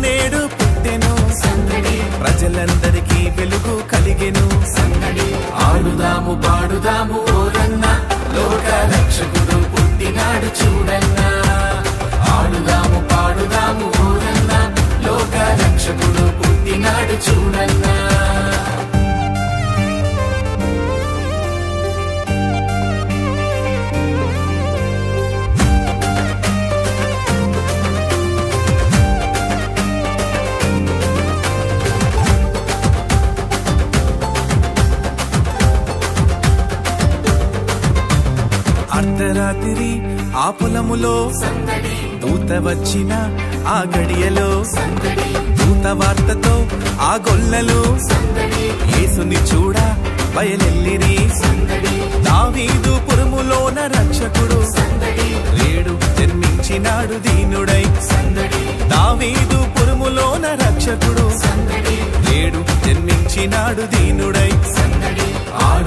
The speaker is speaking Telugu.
నేడు పుట్టెను ప్రజలందరికీ వెలుగు కలిగెను ఆడుదాము పాడుదాము ఓరన్న లోక రక్షకుడు పుట్టినాడు చూడన్నా ఆడుదాము పాడుదాము ఓరన్న లోక రక్షకుడు పుట్టినాడు చూడన్నా అర్ధరాత్రి ఆ పొలములో దూత వచ్చిన ఆ గడియలో దూత వార్తతో ఆ గొల్లలు యేసుని చూడ బయలెల్లిరి దావీదు పురములోన రక్షకుడు రేడు జన్మించినాడు దీనుడై దావీదు పురములోన రక్షకుడు రేడు జన్మించినాడు దీనుడై